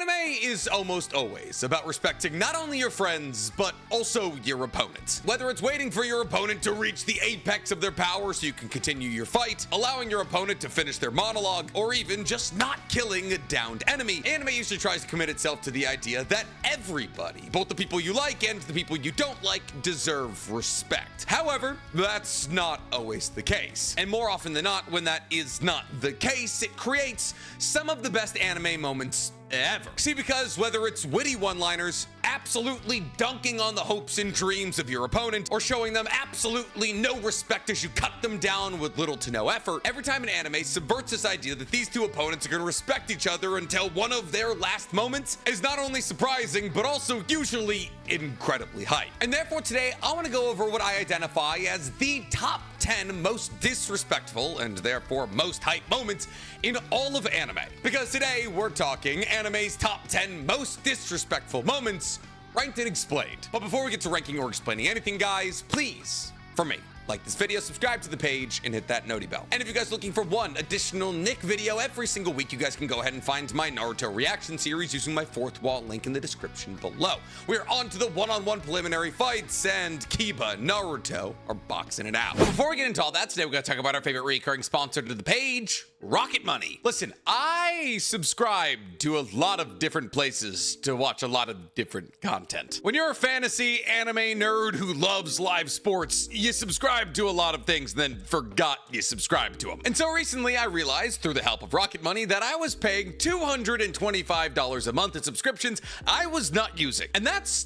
Anime is almost always about respecting not only your friends, but also your opponents. Whether it's waiting for your opponent to reach the apex of their power so you can continue your fight, allowing your opponent to finish their monologue, or even just not killing a downed enemy, anime usually tries to commit itself to the idea that everybody, both the people you like and the people you don't like, deserve respect. However, that's not always the case. And more often than not, when that is not the case, it creates some of the best anime moments ever. See, because whether it's witty one-liners, absolutely dunking on the hopes and dreams of your opponent, or showing them absolutely no respect as you cut them down with little to no effort, every time an anime subverts this idea that these two opponents are going to respect each other until one of their last moments is not only surprising, but also usually incredibly hype. And therefore today, I want to go over what I identify as the top 10 most disrespectful and therefore most hype moments in all of anime. Because today we're talking anime's top 10 most disrespectful moments, ranked and explained. But before we get to ranking or explaining anything, guys, please, for me, like this video, subscribe to the page, and hit that noti bell. And if you guys are looking for one additional Nick video every single week, you guys can go ahead and find my Naruto reaction series using my fourth wall link in the description below. We're on to the one-on-one preliminary fights, and Kiba and Naruto are boxing it out. But before we get into all that, today we're going to talk about our favorite recurring sponsor to the page, Rocket Money. Listen, I subscribe to a lot of different places to watch a lot of different content. When you're a fantasy anime nerd who loves live sports, you subscribe to a lot of things and then forgot you subscribed to them. And so recently I realized through the help of Rocket Money that I was paying $225 a month in subscriptions I was not using. And that's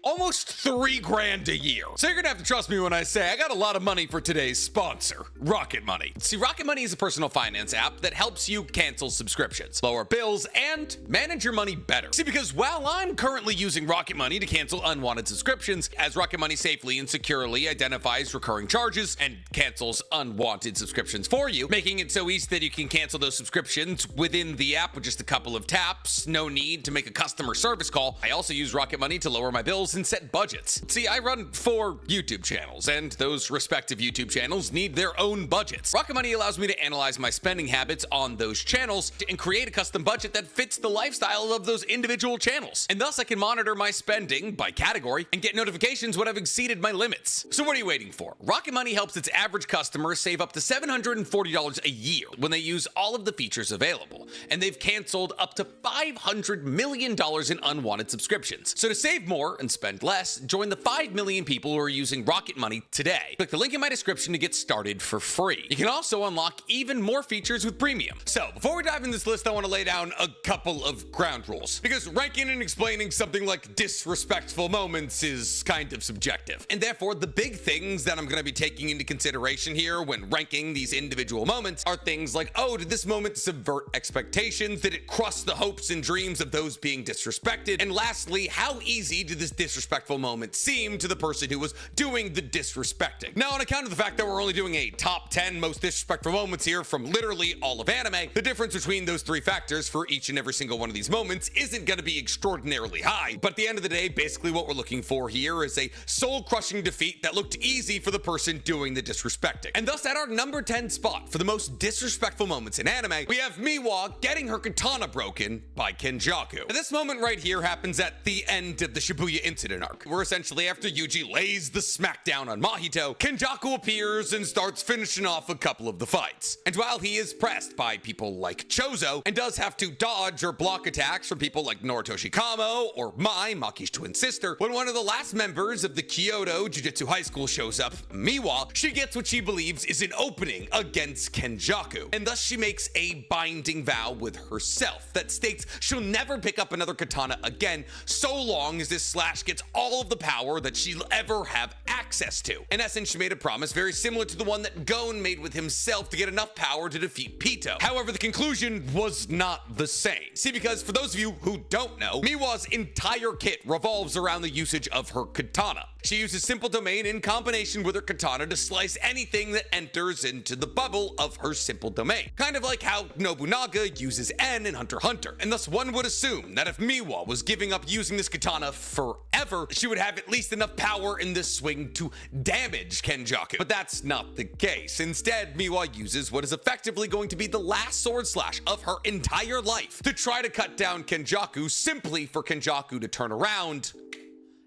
almost $3 grand a year. So you're gonna have to trust me when I say I got a lot of money for today's sponsor, Rocket Money. See, Rocket Money is a personal finance app that helps you cancel subscriptions, lower bills, and manage your money better. See, because while I'm currently using Rocket Money to cancel unwanted subscriptions, as Rocket Money safely and securely identifies recurring charges and cancels unwanted subscriptions for you, making it so easy that you can cancel those subscriptions within the app with just a couple of taps, no need to make a customer service call. I also use Rocket Money to lower my bills and set budgets. See, I run 4 YouTube channels, and those respective YouTube channels need their own budgets. Rocket Money allows me to analyze my spending habits on those channels and create a custom budget that fits the lifestyle of those individual channels. And thus I can monitor my spending by category and get notifications when I've exceeded my limits. So what are you waiting for? Rocket Money helps its average customer save up to $740 a year when they use all of the features available. And they've canceled up to $500 million in unwanted subscriptions. So to save more and spend less, join the 5 million people who are using Rocket Money today. Click the link in my description to get started for free. You can also unlock even more features with premium. So before we dive in this list, I want to lay down a couple of ground rules, because ranking and explaining something like disrespectful moments is kind of subjective. And therefore, the big things that I'm going to be taking into consideration here when ranking these individual moments are things like, oh, did this moment subvert expectations? Did it crush the hopes and dreams of those being disrespected? And lastly, how easy did this disrespectful moment seem to the person who was doing the disrespecting? Now, on account of the fact that we're only doing a top 10 most disrespectful moments here from literally all of anime, the difference between those 3 factors for each and every single one of these moments isn't going to be extraordinarily high. But at the end of the day, basically what we're looking for here is a soul-crushing defeat that looked easy for the person doing the disrespecting. And thus, at our number 10 spot for the most disrespectful moments in anime, we have Miwa getting her katana broken by Kenjaku. Now, this moment right here happens at the end of the Shibuya incident arc, where essentially after Yuji lays the smackdown on Mahito, Kenjaku appears and starts finishing off a couple of the fights. And while he is pressed by people like Chozo and does have to dodge or block attacks from people like Noritoshi Kamo or Mai, Maki's twin sister, when one of the last members of the Kyoto Jujutsu High School shows up, Miwa, she gets what she believes is an opening against Kenjaku. And thus she makes a binding vow with herself that states she'll never pick up another katana again so long as this slash gets all of the power that she'll ever have access to. In essence, she made a promise very similar to the one that Gon made with himself to get enough power to defeat Pito. However, the conclusion was not the same. See, because for those of you who don't know, Miwa's entire kit revolves around the usage of her katana. She uses simple domain in combination with her katana to slice anything that enters into the bubble of her simple domain. Kind of like how Nobunaga uses N in Hunter x Hunter. And thus one would assume that if Miwa was giving up using this katana forever, However, she would have at least enough power in this swing to damage Kenjaku. But that's not the case. Instead, Miwa uses what is effectively going to be the last sword slash of her entire life to try to cut down Kenjaku, simply for Kenjaku to turn around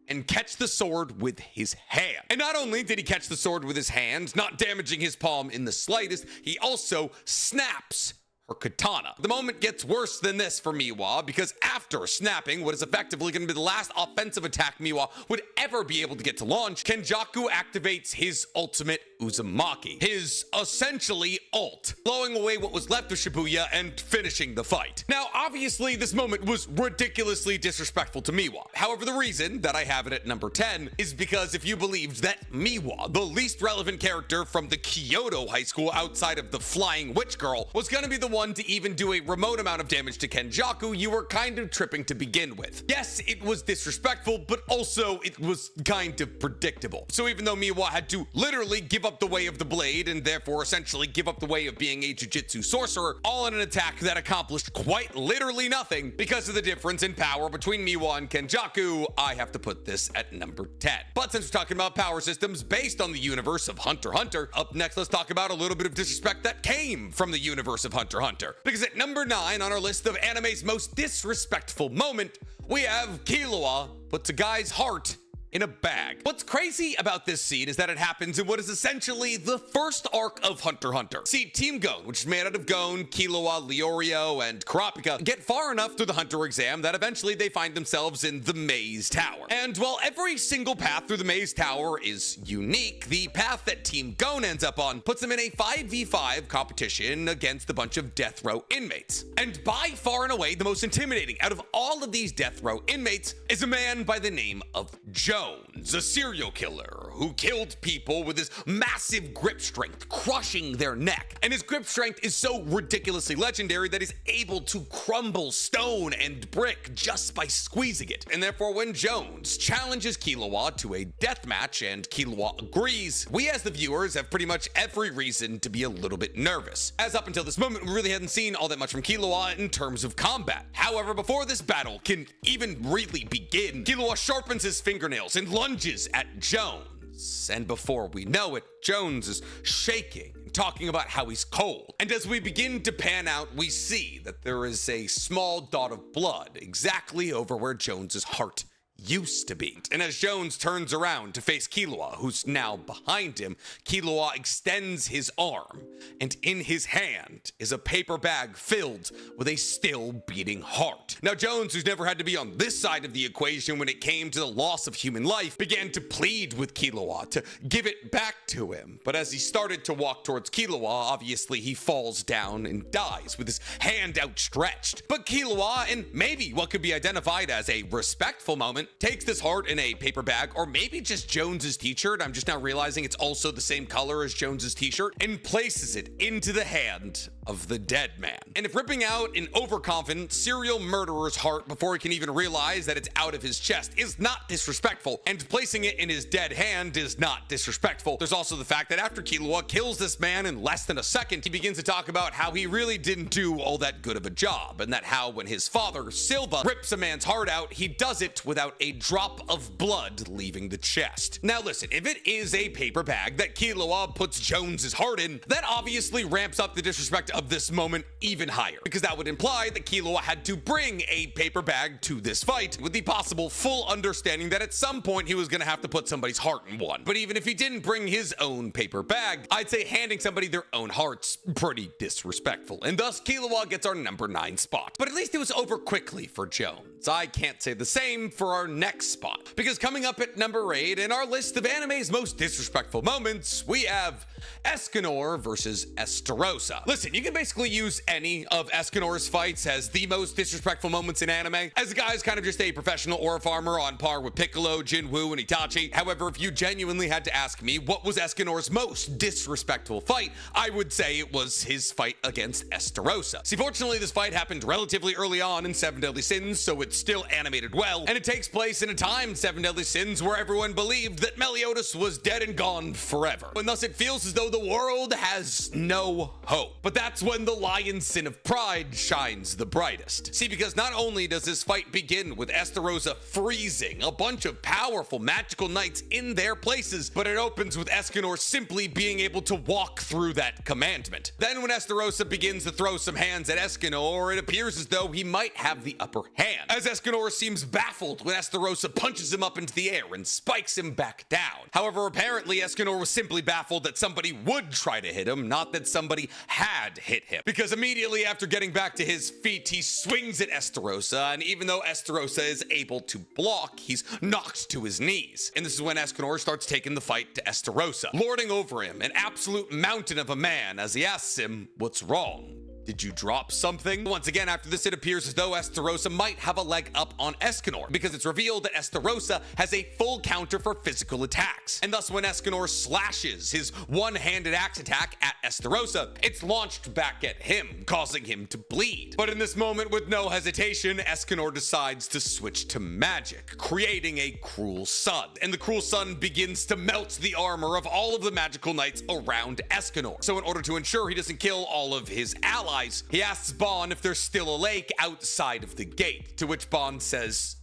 and catch the sword with his hand. And not only did he catch the sword with his hand, not damaging his palm in the slightest, he also snaps her katana. The moment gets worse than this for Miwa, because after snapping what is effectively going to be the last offensive attack Miwa would ever be able to get to launch, Kenjaku activates his ultimate Uzumaki, his essentially ult, blowing away what was left of Shibuya and finishing the fight. Now, obviously, this moment was ridiculously disrespectful to Miwa. However, the reason that I have it at number 10 is because if you believed that Miwa, the least relevant character from the Kyoto High School outside of the Flying Witch Girl, was going to be the one to even do a remote amount of damage to Kenjaku, you were kind of tripping to begin with. Yes, it was disrespectful, but also it was kind of predictable. So even though Miwa had to literally give up the way of the blade and therefore essentially give up the way of being a jujitsu sorcerer, all in an attack that accomplished quite literally nothing because of the difference in power between Miwa and Kenjaku, I have to put this at number 10. But since we're talking about power systems based on the universe of Hunter x Hunter, up next let's talk about a little bit of disrespect that came from the universe of Hunter x Hunter. Because at number 9 on our list of anime's most disrespectful moment, we have Killua puts a guy's heart in a bag. What's crazy about this scene is that it happens in what is essentially the first arc of Hunter x Hunter. See, Team Gon, which is made out of Gon, Killua, Leorio, and Kurapika, get far enough through the Hunter exam that eventually they find themselves in the Maze Tower. And while every single path through the Maze Tower is unique, the path that Team Gon ends up on puts them in a 5v5 competition against a bunch of death row inmates. And by far and away, the most intimidating out of all of these death row inmates is a man by the name of Jones, a serial killer who killed people with his massive grip strength, crushing their neck. And his grip strength is so ridiculously legendary that he's able to crumble stone and brick just by squeezing it. And therefore, when Jones challenges Killua to a death match and Killua agrees, we as the viewers have pretty much every reason to be a little bit nervous, as up until this moment we really hadn't seen all that much from Killua in terms of combat. However, before this battle can even really begin, Killua sharpens his fingernails and lunges at Jones. And before we know it, Jones is shaking and talking about how he's cold. And as we begin to pan out, we see that there is a small dot of blood exactly over where Jones's heart used to be. And as Jones turns around to face Killua, who's now behind him, Killua extends his arm, and in his hand is a paper bag filled with a still beating heart. Now Jones, who's never had to be on this side of the equation when it came to the loss of human life, began to plead with Killua to give it back to him. But as he started to walk towards Killua, obviously he falls down and dies with his hand outstretched. But Killua, in maybe what could be identified as a respectful moment, takes this heart in a paper bag, or maybe just Jones's t-shirt, I'm just now realizing it's also the same color as Jones's t-shirt, and places it into the hand of the dead man. And if ripping out an overconfident serial murderer's heart before he can even realize that it's out of his chest is not disrespectful, and placing it in his dead hand is not disrespectful, there's also the fact that after Killua kills this man in less than a second, he begins to talk about how he really didn't do all that good of a job, and that how when his father, Silva, rips a man's heart out, he does it without a drop of blood leaving the chest. Now listen, if it is a paper bag that Killua puts Jones's heart in, that obviously ramps up the disrespect of this moment even higher, because that would imply that Killua had to bring a paper bag to this fight with the possible full understanding that at some point he was going to have to put somebody's heart in one. But even if he didn't bring his own paper bag, I'd say handing somebody their own heart's pretty disrespectful, and thus Killua gets our number 9 spot. But at least it was over quickly for Jones. I can't say the same for our next spot, because coming up at number 8 in our list of anime's most disrespectful moments, we have Escanor versus Estarossa. Listen, you can basically use any of Escanor's fights as the most disrespectful moments in anime, as the guy is kind of just a professional ore farmer on par with Piccolo, Jinwoo, and Itachi. However, if you genuinely had to ask me what was Escanor's most disrespectful fight, I would say it was his fight against Estarossa. See, fortunately, this fight happened relatively early on in Seven Deadly Sins, so it's still animated well, and it takes place in a time, Seven Deadly Sins, where everyone believed that Meliodas was dead and gone forever, and thus it feels as though the world has no hope. But that's that's when the lion's sin of pride shines the brightest. See, because not only does this fight begin with Estarossa freezing a bunch of powerful magical knights in their places, but it opens with Escanor simply being able to walk through that commandment. Then when Estarossa begins to throw some hands at Escanor, it appears as though he might have the upper hand, as Escanor seems baffled when Estarossa punches him up into the air and spikes him back down. However, apparently Escanor was simply baffled that somebody would try to hit him, not that somebody had hit him, because immediately after getting back to his feet, he swings at Estarossa, and even though Estarossa is able to block, he's knocked to his knees. And this is when Escanor starts taking the fight to Estarossa, lording over him, an absolute mountain of a man, as he asks him, "What's wrong? Did you drop something?" Once again, after this, it appears as though Estarossa might have a leg up on Escanor, because it's revealed that Estarossa has a full counter for physical attacks. And thus, when Escanor slashes his one-handed axe attack at Estarossa, it's launched back at him, causing him to bleed. But in this moment, with no hesitation, Escanor decides to switch to magic, creating a cruel sun. And the cruel sun begins to melt the armor of all of the magical knights around Escanor. So in order to ensure he doesn't kill all of his allies, he asks Bond if there's still a lake outside of the gate, to which Bond says,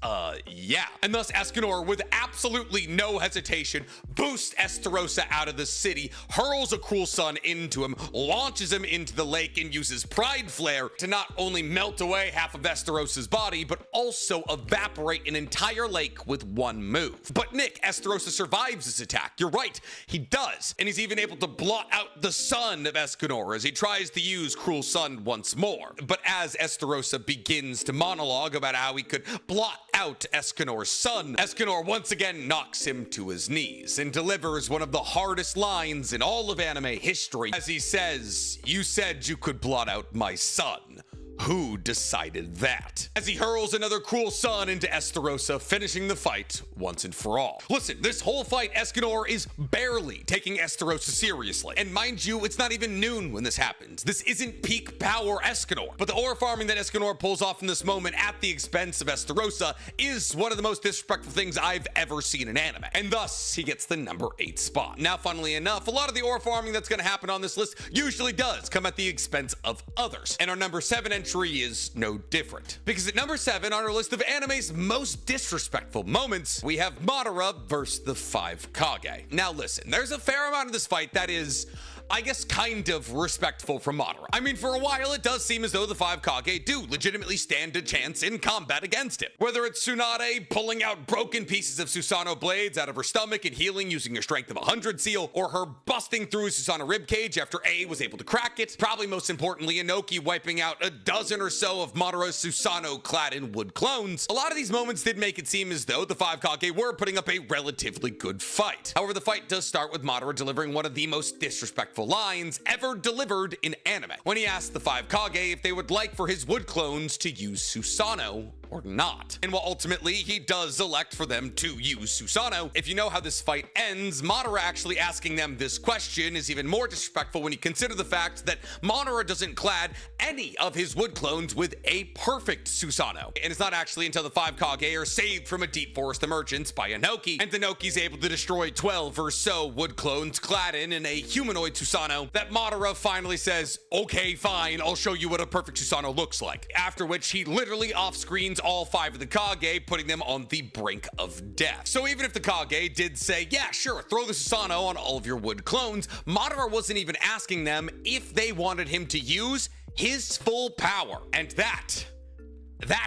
yeah. And thus Escanor, with absolutely no hesitation, boosts Estarossa out of the city, hurls a cruel sun into him, launches him into the lake, and uses Pride Flare to not only melt away half of Estarossa's body, but also evaporate an entire lake with one move. But Nick, Estarossa survives this attack. You're right, he does. And he's even able to blot out the sun of Escanor as he tries to use Cruel Sun once more. But as Estarossa begins to monologue about how he could blot out Escanor's sun, Escanor once again knocks him to his knees and delivers one of the hardest lines in all of anime history as he says, "You said you could blot out my sun. Who decided that?" As he hurls another cruel sun into Estarossa, finishing the fight once and for all. Listen, this whole fight, Escanor is barely taking Estarossa seriously. And mind you, it's not even noon when this happens. This isn't peak power Escanor. But the ore farming that Escanor pulls off in this moment at the expense of Estarossa is one of the most disrespectful things I've ever seen in anime. And thus, he gets the number 8 spot. Now, funnily enough, a lot of the ore farming that's going to happen on this list usually does come at the expense of others. And our number 7 entry is no different. Because at number 7 on our list of anime's most disrespectful moments, we have Madara versus the 5 Kage. Now listen, there's a fair amount of this fight that is, I guess, kind of respectful from Madara. I mean, for a while, it does seem as though the 5 Kage do legitimately stand a chance in combat against him. Whether it's Tsunade pulling out broken pieces of Susanoo blades out of her stomach and healing using her strength of 100 seal, or her busting through Susanoo ribcage after A was able to crack it. Probably most importantly, Inoki wiping out a dozen or so of Madara's Susanoo clad in wood clones. A lot of these moments did make it seem as though the 5 Kage were putting up a relatively good fight. However, the fight does start with Madara delivering one of the most disrespectful lines ever delivered in anime, when he asked the 5 Kage if they would like for his wood clones to use Susanoo or not. And while ultimately he does elect for them to use Susanoo, if you know how this fight ends, Madara actually asking them this question is even more disrespectful when you consider the fact that Madara doesn't clad any of his wood clones with a perfect Susanoo. And it's not actually until the 5 Kage are saved from a deep forest emergence by Inoki, and Inoki's able to destroy 12 or so wood clones clad in a humanoid Susanoo, that Madara finally says, "Okay, fine, I'll show you what a perfect Susanoo looks like." After which he literally off-screens all 5 of the Kage, putting them on the brink of death. So even if the Kage did say, "Yeah, sure, throw the Susanoo on all of your wood clones," Madara wasn't even asking them if they wanted him to use his full power. And that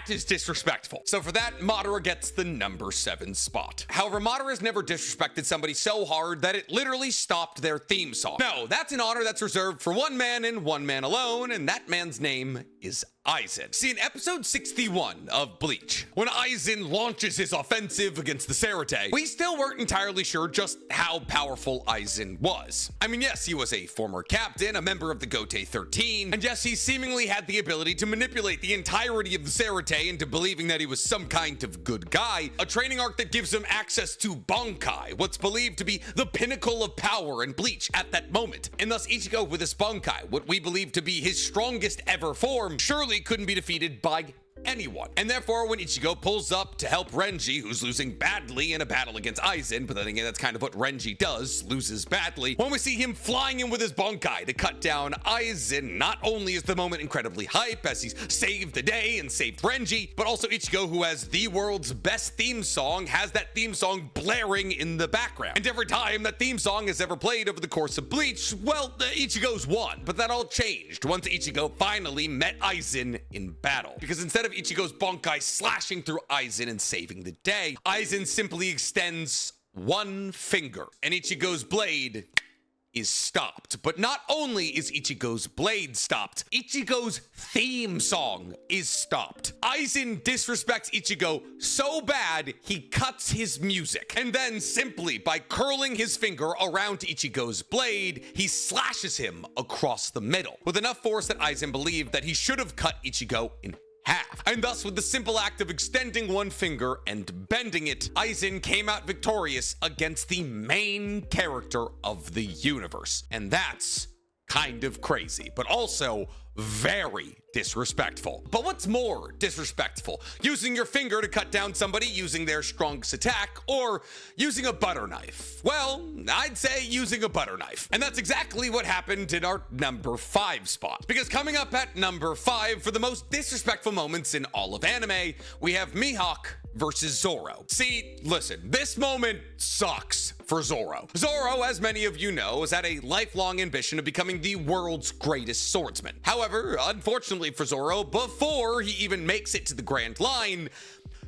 is disrespectful. So for that, Madara gets the number 7 spot. However, Madara has never disrespected somebody so hard that it literally stopped their theme song. No, that's an honor that's reserved for one man and one man alone, and that man's name is Aizen. See, in episode 61 of Bleach, when Aizen launches his offensive against the Sarate, we still weren't entirely sure just how powerful Aizen was. I mean, yes, he was a former captain, a member of the Gote 13, and yes, he seemingly had the ability to manipulate the entirety of the Sarate into believing that he was some kind of good guy, a training arc that gives him access to Bankai, what's believed to be the pinnacle of power in Bleach at that moment. And thus Ichigo with his Bankai, what we believe to be his strongest ever form, surely couldn't be defeated by anyone. And therefore, when Ichigo pulls up to help Renji, who's losing badly in a battle against Aizen, but then again, that's kind of what Renji does, loses badly, when we see him flying in with his Bonkai to cut down Aizen, not only is the moment incredibly hype as he's saved the day and saved Renji, but also Ichigo, who has the world's best theme song, has that theme song blaring in the background. And every time that theme song is ever played over the course of Bleach, well, Ichigo's won. But that all changed once Ichigo finally met Aizen in battle. Because instead of Ichigo's Bonkai slashing through Aizen and saving the day, Aizen simply extends one finger, and Ichigo's blade is stopped. But not only is Ichigo's blade stopped, Ichigo's theme song is stopped. Aizen disrespects Ichigo so bad, he cuts his music. And then simply by curling his finger around Ichigo's blade, he slashes him across the middle with enough force that Aizen believed that he should have cut Ichigo in half. And thus, with the simple act of extending one finger and bending it, Aizen came out victorious against the main character of the universe. And that's kind of crazy, but also very disrespectful. But what's more disrespectful? Using your finger to cut down somebody using their strongest attack, or using a butter knife? Well, I'd say using a butter knife. And that's exactly what happened in our number 5 spot. Because coming up at number 5 for the most disrespectful moments in all of anime, we have Mihawk versus Zoro. See, listen, this moment sucks for Zoro. Zoro, as many of you know, has had a lifelong ambition of becoming the world's greatest swordsman. However, unfortunately for Zoro, before he even makes it to the Grand Line,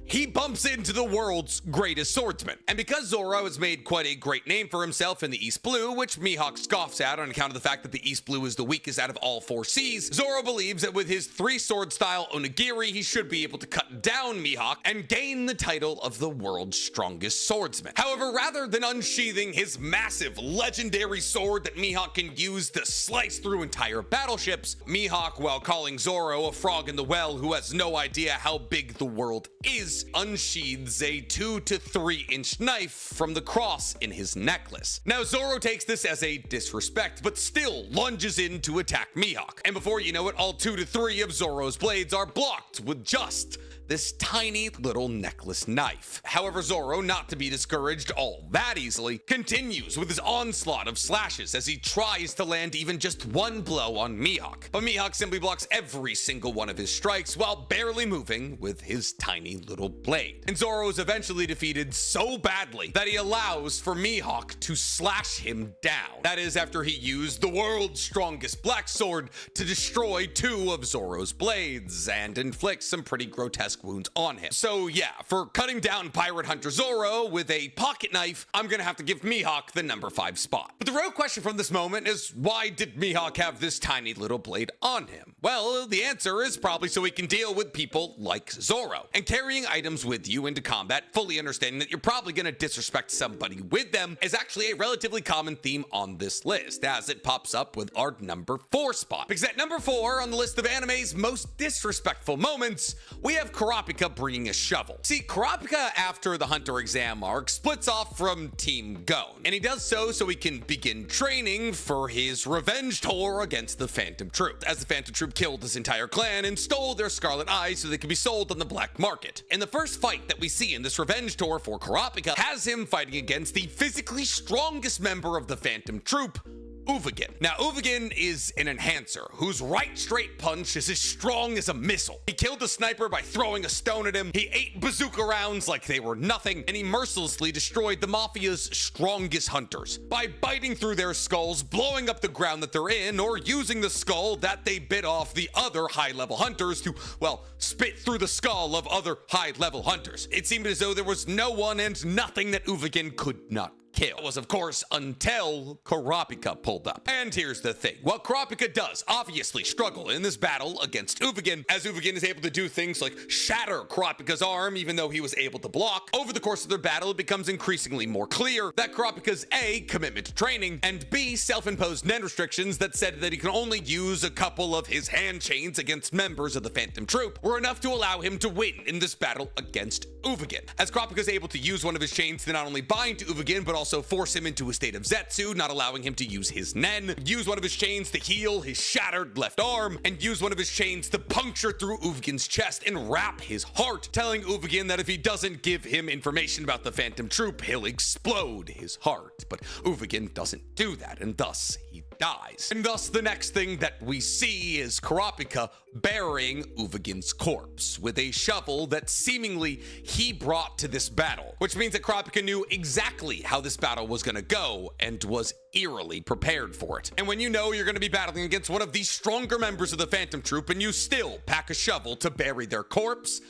he bumps into the world's greatest swordsman. And because Zoro has made quite a great name for himself in the East Blue, which Mihawk scoffs at on account of the fact that the East Blue is the weakest out of all 4 seas, Zoro believes that with his 3-sword style onigiri, he should be able to cut down Mihawk and gain the title of the world's strongest swordsman. However, rather than unsheathing his massive legendary sword that Mihawk can use to slice through entire battleships, Mihawk, while calling Zoro a frog in the well who has no idea how big the world is, unsheathes a 2 to 3 inch knife from the cross in his necklace. Now, Zoro takes this as a disrespect, but still lunges in to attack Mihawk. And before you know it, all 2 to 3 of Zoro's blades are blocked with just this tiny little necklace knife. However, Zoro, not to be discouraged all that easily, continues with his onslaught of slashes as he tries to land even just one blow on Mihawk. But Mihawk simply blocks every single one of his strikes while barely moving with his tiny little blade. And Zoro is eventually defeated so badly that he allows for Mihawk to slash him down. That is after he used the world's strongest black sword to destroy 2 of Zoro's blades and inflict some pretty grotesque wounds on him. So yeah, for cutting down Pirate Hunter Zoro with a pocket knife, I'm gonna have to give Mihawk the number 5 spot. But the real question from this moment is, why did Mihawk have this tiny little blade on him? Well, the answer is probably so he can deal with people like Zoro. And carrying items with you into combat, fully understanding that you're probably gonna disrespect somebody with them, is actually a relatively common theme on this list, as it pops up with our number 4 spot. Because at number 4 on the list of anime's most disrespectful moments, we have Kurapika bringing a shovel. See, Kurapika, after the Hunter exam arc, splits off from Team Gon, and he does so he can begin training for his revenge tour against the Phantom Troop, as the Phantom Troop killed his entire clan and stole their Scarlet Eyes so they could be sold on the black market. And the first fight that we see in this revenge tour for Kurapika has him fighting against the physically strongest member of the Phantom Troop, Uvagin. Now, Uvagin is an enhancer whose right straight punch is as strong as a missile. He killed a sniper by throwing a stone at him, he ate bazooka rounds like they were nothing, and he mercilessly destroyed the Mafia's strongest hunters by biting through their skulls, blowing up the ground that they're in, or using the skull that they bit off the other high-level hunters to, well, spit through the skull of other high-level hunters. It seemed as though there was no one and nothing that Uvagin could not kill. It was, of course, until Kurapika pulled up. And here's the thing. While Kurapika does obviously struggle in this battle against Uvagin, as Uvagin is able to do things like shatter Kurapika's arm even though he was able to block, over the course of their battle it becomes increasingly more clear that Kurapika's A, commitment to training, and B, self-imposed nen restrictions that said that he can only use a couple of his hand chains against members of the Phantom Troop were enough to allow him to win in this battle against Uvagin. As Kurapika is able to use one of his chains to not only bind to Uvagin, but also also force him into a state of Zetsu, not allowing him to use his Nen, use one of his chains to heal his shattered left arm, and use one of his chains to puncture through Uvagin's chest and wrap his heart, telling Uvagin that if he doesn't give him information about the Phantom Troop, he'll explode his heart. But Uvagin doesn't do that, and thus he dies. And thus the next thing that we see is Kurapika burying Uvagin's corpse with a shovel that seemingly he brought to this battle, which means that Kurapika knew exactly how this battle was going to go and was eerily prepared for it. And when you know you're going to be battling against one of the stronger members of the Phantom Troop and you still pack a shovel to bury their corpse,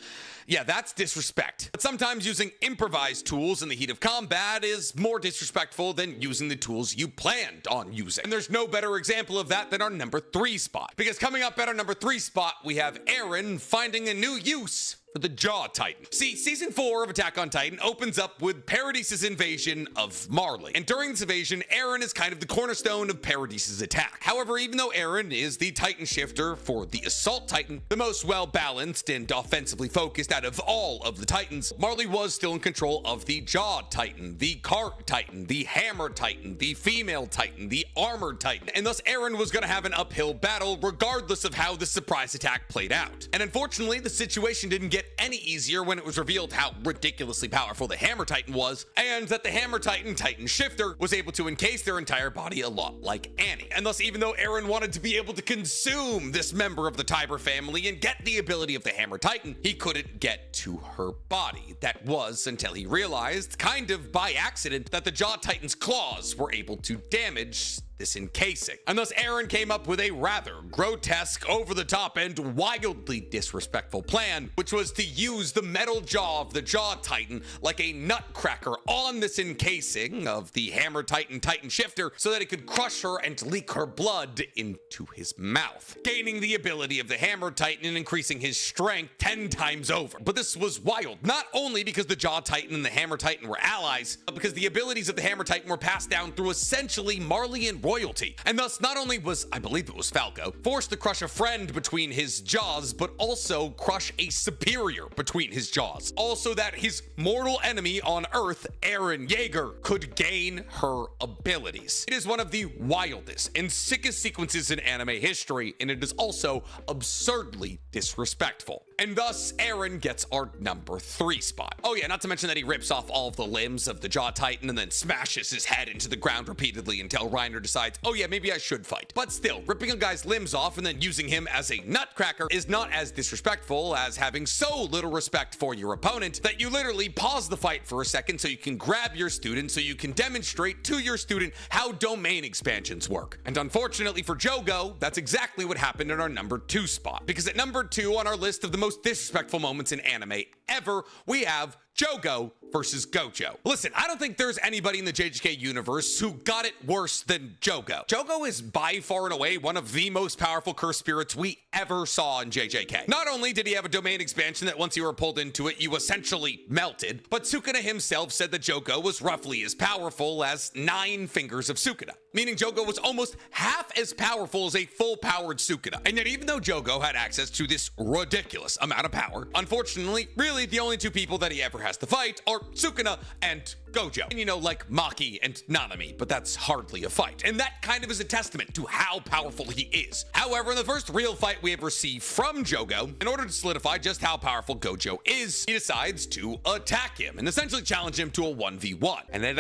yeah, that's disrespect. But sometimes using improvised tools in the heat of combat is more disrespectful than using the tools you planned on using. And there's no better example of that than our number 3 spot. Because coming up at our number 3 spot, we have Eren finding a new use for the Jaw Titan. See, Season 4 of Attack on Titan opens up with Paradise's invasion of Marley. And during this invasion, Eren is kind of the cornerstone of Paradise's attack. However, even though Eren is the Titan shifter for the Assault Titan, the most well-balanced and offensively focused out of all of the Titans, Marley was still in control of the Jaw Titan, the Cart Titan, the Hammer Titan, the Female Titan, the Armored Titan, and thus Eren was going to have an uphill battle regardless of how the surprise attack played out. And unfortunately, the situation didn't get any easier when it was revealed how ridiculously powerful the Hammer Titan was, and that the Hammer Titan Titan Shifter was able to encase their entire body a lot like Annie. And thus, even though Eren wanted to be able to consume this member of the Tiber family and get the ability of the Hammer Titan, he couldn't get to her body. That was until he realized, kind of by accident, that the Jaw Titan's claws were able to damage this encasing. And thus Eren came up with a rather grotesque, over-the-top, and wildly disrespectful plan, which was to use the metal jaw of the Jaw Titan like a nutcracker on this encasing of the Hammer Titan Titan Shifter so that it could crush her and leak her blood into his mouth, gaining the ability of the Hammer Titan and increasing his strength 10 times over. But this was wild, not only because the Jaw Titan and the Hammer Titan were allies, but because the abilities of the Hammer Titan were passed down through essentially Marleyan royalty. And thus, not only was, I believe it was Falco, forced to crush a friend between his jaws, but also crush a superior between his jaws. Also that his mortal enemy on Earth, Eren Yeager, could gain her abilities. It is one of the wildest and sickest sequences in anime history, and it is also absurdly disrespectful. And thus, Eren gets our number 3 spot. Oh yeah, not to mention that he rips off all of the limbs of the Jaw Titan and then smashes his head into the ground repeatedly until Reiner decides, oh yeah, maybe I should fight. But still, ripping a guy's limbs off and then using him as a nutcracker is not as disrespectful as having so little respect for your opponent that you literally pause the fight for a second so you can grab your student so you can demonstrate to your student how domain expansions work. And unfortunately for Jogo, that's exactly what happened in our number 2 spot. Because at number 2 on our list of the most disrespectful moments in anime ever, we have Jogo versus Gojo. Listen, I don't think there's anybody in the JJK universe who got it worse than Jogo. Jogo is by far and away one of the most powerful cursed spirits we ever saw in JJK. Not only did he have a domain expansion that once you were pulled into it, you essentially melted, but Sukuna himself said that Jogo was roughly as powerful as 9 fingers of Sukuna, meaning Jogo was almost half as powerful as a full-powered Sukuna. And yet even though Jogo had access to this ridiculous amount of power, unfortunately, really the only 2 people that he ever has to fight are Sukuna and Gojo. And you know, like Maki and Nanami, but that's hardly a fight. And that kind of is a testament to how powerful he is. However, in the first real fight we ever see from Jogo, in order to solidify just how powerful Gojo is, he decides to attack him and essentially challenge him to a 1v1. And it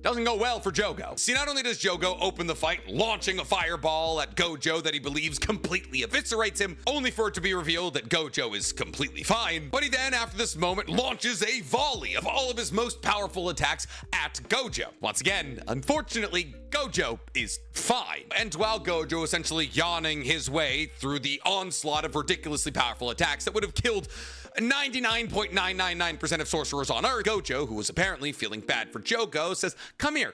doesn't go well for Jogo. See, not only does Jogo open the fight launching a fireball at Gojo that he believes completely eviscerates him, only for it to be revealed that Gojo is completely fine, but he then, after this moment, launches a volley of all of his most powerful attacks at Gojo. Once again, unfortunately, Gojo is fine. And while Gojo essentially yawning his way through the onslaught of ridiculously powerful attacks that would have killed 99.999% of sorcerers on Earth, Gojo, who was apparently feeling bad for Jogo, says, come here.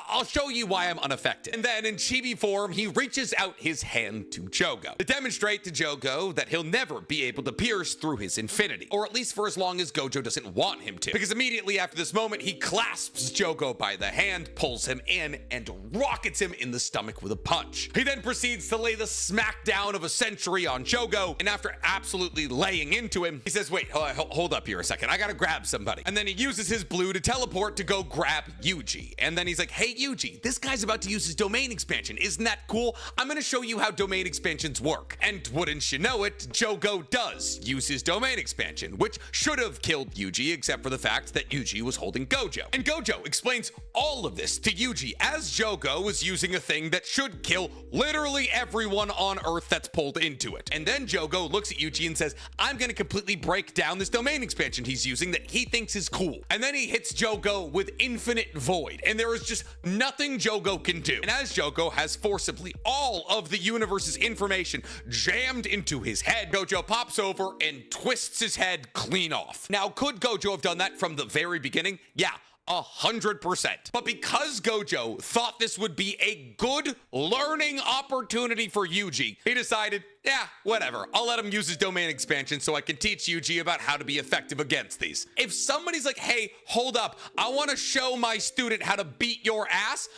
I'll show you why I'm unaffected. And then in chibi form, he reaches out his hand to Jogo to demonstrate to Jogo that he'll never be able to pierce through his infinity, or at least for as long as Gojo doesn't want him to. Because immediately after this moment, he clasps Jogo by the hand, pulls him in, and rockets him in the stomach with a punch. He then proceeds to lay the smackdown of a century on Jogo, and after absolutely laying into him, him. He says, wait, hold up here a second. I gotta grab somebody. And then he uses his blue to teleport to go grab Yuji. And then he's like, hey, Yuji, this guy's about to use his domain expansion. Isn't that cool? I'm gonna show you how domain expansions work. And wouldn't you know it, Jogo does use his domain expansion, which should have killed Yuji, except for the fact that Yuji was holding Gojo. And Gojo explains all of this to Yuji as Jogo is using a thing that should kill literally everyone on Earth that's pulled into it. And then Jogo looks at Yuji and says, I'm gonna completely break down this domain expansion he's using that he thinks is cool. And then he hits Jogo with Infinite Void, and there is just nothing Jogo can do. And as Jogo has forcibly all of the universe's information jammed into his head, Gojo pops over and twists his head clean off. Now, could Gojo have done that from the very beginning? Yeah. 100%. But because Gojo thought this would be a good learning opportunity for Yuji, he decided, yeah, whatever. I'll let him use his domain expansion so I can teach Yuji about how to be effective against these. If somebody's like, hey, hold up, I want to show my student how to beat your ass,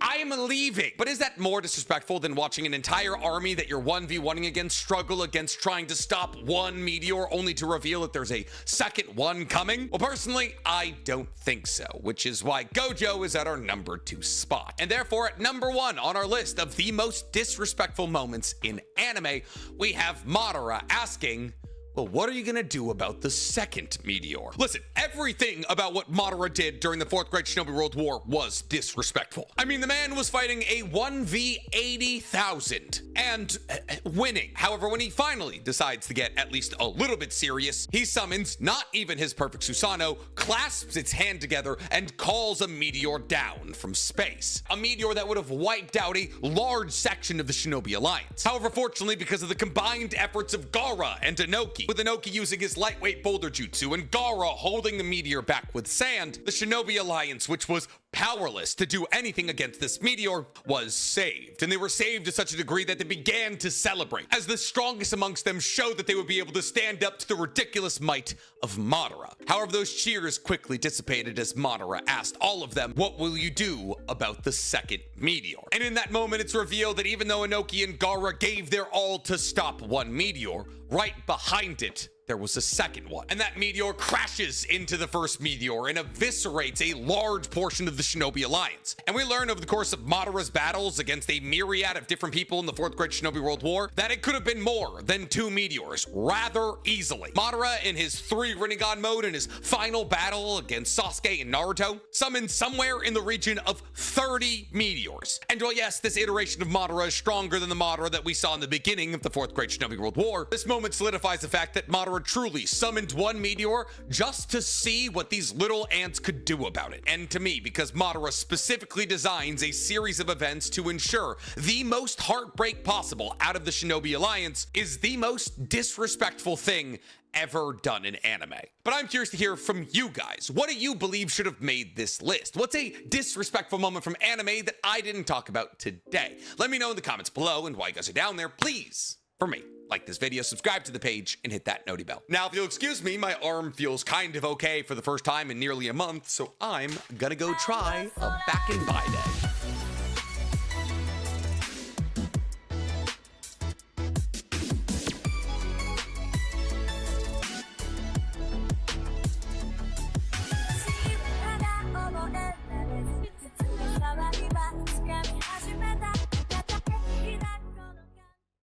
I am leaving. But is that more disrespectful than watching an entire army that you're 1v1ing against struggle against trying to stop one meteor only to reveal that there's a second one coming? Well, personally, I don't think so, which is why Gojo is at our number 2 spot. And therefore, at number 1 on our list of the most disrespectful moments in anime, we have Madara asking, well, what are you gonna do about the second meteor? Listen, everything about what Madara did during the 4th Great Shinobi World War was disrespectful. I mean, the man was fighting a 1v80,000 and winning. However, when he finally decides to get at least a little bit serious, he summons not even his perfect Susanoo, clasps its hand together, and calls a meteor down from space. A meteor that would have wiped out a large section of the Shinobi Alliance. However, fortunately, because of the combined efforts of Gaara and Inoki, with Inoki using his lightweight boulder jutsu and Gaara holding the meteor back with sand, the Shinobi Alliance, which was powerless to do anything against this meteor, was saved. And they were saved to such a degree that they began to celebrate, as the strongest amongst them showed that they would be able to stand up to the ridiculous might of Madara. However, those cheers quickly dissipated as Madara asked all of them, what will you do about the second meteor? And in that moment, it's revealed that even though Inoki and Gaara gave their all to stop one meteor, right behind it, there was a second one. And that meteor crashes into the first meteor and eviscerates a large portion of the Shinobi Alliance. And we learn over the course of Madara's battles against a myriad of different people in the 4th Great Shinobi World War that it could have been more than 2 meteors rather easily. Madara, in his 3 Rinnegan mode in his final battle against Sasuke and Naruto, summoned somewhere in the region of 30 meteors. And while yes, this iteration of Madara is stronger than the Madara that we saw in the beginning of the 4th Great Shinobi World War, this moment solidifies the fact that Madara truly summoned one meteor just to see what these little ants could do about it. And to me, because Madara specifically designs a series of events to ensure the most heartbreak possible out of the Shinobi Alliance, is the most disrespectful thing ever done in anime. But I'm curious to hear from you guys. What do you believe should have made this list? What's a disrespectful moment from anime that I didn't talk about today? Let me know in the comments below, and while you guys are down there, please, for me, like this video, subscribe to the page, and hit that noti bell. Now, if you'll excuse me, my arm feels kind of okay for the first time in nearly a month, so I'm gonna go try a back and by day.